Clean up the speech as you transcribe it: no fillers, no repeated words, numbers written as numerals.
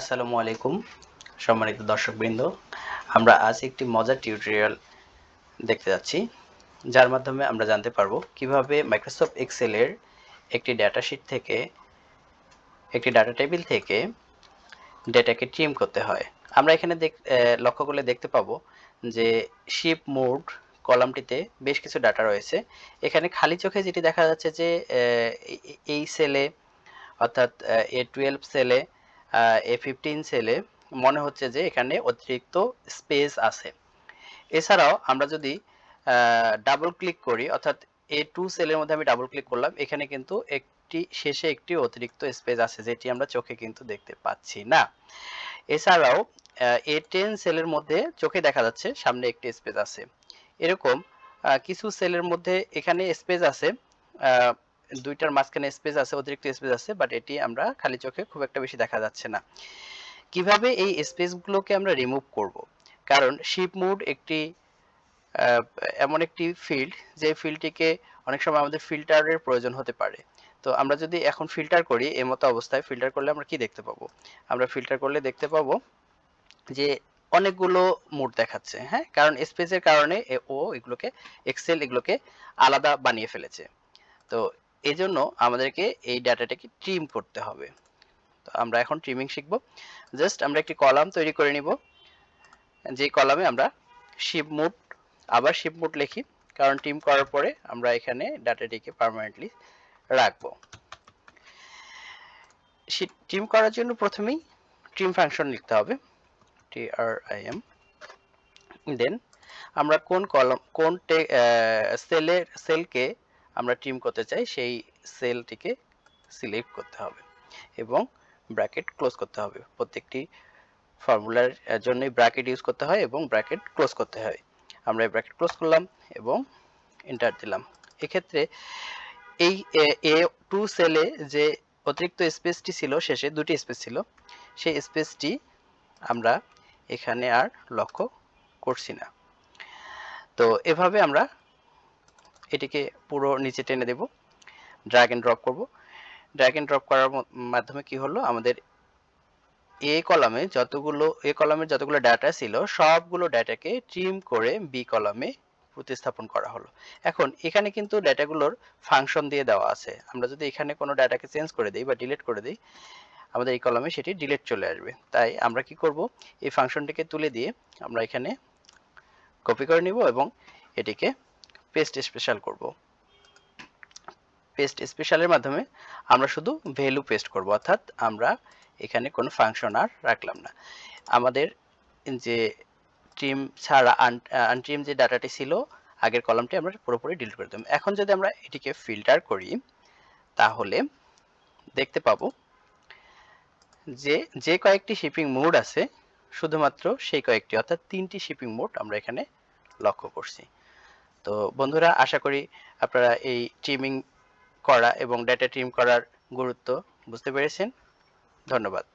আসসালামু আলাইকুম সম্মানিত দর্শকবৃন্দ। আমরা আজ একটি মজার টিউটোরিয়াল দেখতে যাচ্ছি, যার মাধ্যমে আমরা জানতে পারবো কিভাবে মাইক্রোসফট এক্সেলের একটি ডাটা শীট থেকে একটি ডাটা টেবিল থেকে ডেটাকে ট্রিম করতে হয়। আমরা এখানে লক্ষ্য করলে দেখতে পাবো যে শিপ মোড কলামটিতে বেশ কিছু ডাটা রয়েছে। এখানে খালি চোখে যেটি দেখা যাচ্ছে যে এই সেলে অর্থাৎ A12 সেলে A15 সেলে মনে হচ্ছে যে এখানে অতিরিক্ত স্পেস আছে। এছাড়াও আমরা যদি ডাবল ক্লিক করি অর্থাৎ A2 সেলের মধ্যে আমি ডাবল ক্লিক করলাম, এখানে কিন্তু শেষে একটি অতিরিক্ত স্পেস আছে যেটি আমরা চোখে কিন্তু দেখতে পাচ্ছি না। এছাড়াও A10 সেলের মধ্যে চোখে দেখা যাচ্ছে সামনে একটি স্পেস আছে। এরকম কিছু সেলের মধ্যে এখানে স্পেস আছে, দুইটার মাঝখানে স্পেস আছে, অতিরিক্ত স্পেস আছে, বাট এটি আমরা খালি চোখে খুব একটা বেশি দেখা যাচ্ছে না। কিভাবে এই স্পেসগুলোকে আমরা রিমুভ করব? কারণ শিপ মোড একটি এমন একটি ফিল্ড যে ফিল্ডটিকে অনেক সময় আমাদের ফিল্টারের প্রয়োজন হতে পারে। তো আমরা যদি এখন ফিল্টার করি, এই মতো অবস্থায় ফিল্টার করলে আমরা কি দেখতে পাবো? আমরা ফিল্টার করলে দেখতে পাবো যে অনেকগুলো মোড দেখাচ্ছে, হ্যাঁ? কারণ স্পেসের কারণে এগুলোকে এক্সেল এগুলোকে আলাদা বানিয়ে ফেলেছে। তো এজন্য আমাদেরকে এই ডাটাটাকে ট্রিম করতে হবে। তো আমরা এখন ট্রিমিং শিখব। জাস্ট আমরা একটি কলাম তৈরি করে নিব, যে কলামে আমরা শিপ মোড আবার শিপ মোড লিখি, কারণ ট্রিম করার পরে আমরা এখানে ডাটাটিকে পার্মানেন্টলি রাখবো। ট্রিম করার জন্য প্রথমেই ট্রিম ফাংশন লিখতে হবে, trim। দেন আমরা কোন সেলকে আমরা ট্রিম করতে চাই সেই সেলটিকে সিলেক্ট করতে হবে এবং ব্র্যাকেট ক্লোজ করতে হবে। প্রত্যেকটি ফর্মুলার জন্যই ব্র্যাকেট ইউজ করতে হয় এবং ব্র্যাকেট ক্লোজ করতে হয়। আমরা এই ব্র্যাকেট ক্লোজ করলাম এবং এন্টার দিলাম। এক্ষেত্রে এই A2 সেলে যে অতিরিক্ত স্পেসটি ছিল, শেষে দুটি স্পেস ছিল, সেই স্পেসটি আমরা এখানে আর লক্ষ্য করছি না। তো এভাবে আমরা এটিকে পুরো নিচে টেনে দেব, ড্র্যাগ এন্ড ড্রপ করব। ড্র্যাগ এন্ড ড্রপ করার মাধ্যমে কি হলো, আমাদের এ কলামের যতগুলো ডাটা ছিল সবগুলো ডাটাকে ট্রিম করে বি কলামে প্রতিস্থাপন করা হলো। এখন এখানে কিন্তু ডাটাগুলোর ফাংশন দিয়ে দেওয়া আছে। আমরা যদি এখানে কোনো ডাটাকে চেঞ্জ করে দেই বা ডিলিট করে দেই, আমাদের এই কলামে সেটি ডিলিট চলে আসবে। তাই আমরা কি করব, এই ফাংশনটিকে তুলে দিয়ে আমরা এখানে কপি করে নিব এবং এটিকে পেস্ট স্পেশাল করব। পেস্ট স্পেশালের মাধ্যমে আমরা শুধু ভ্যালু পেস্ট করব, অর্থাৎ আমরা এখানে কোনো ফাংশন আর রাখলাম না। আমাদের যে ট্রিম ছাড়া আনট্রিম যে ডাটাটি ছিল আগের কলামটি আমরা পুরোপুরি ডিলিট করে দিলাম। এখন যদি আমরা এটিকে ফিল্টার করি তাহলে দেখতে পাবো যে কয়েকটি শিপিং মোড আছে শুধুমাত্র সেই কয়েকটি, অর্থাৎ 3টি শিপিং মোড আমরা এখানে লক্ষ্য করছি। তো বন্ধুরা, আশা করি আপনারা এই ট্রিমিং করা এবং ডেটা ট্রিম করার গুরুত্ব বুঝতে পেরেছেন। ধন্যবাদ।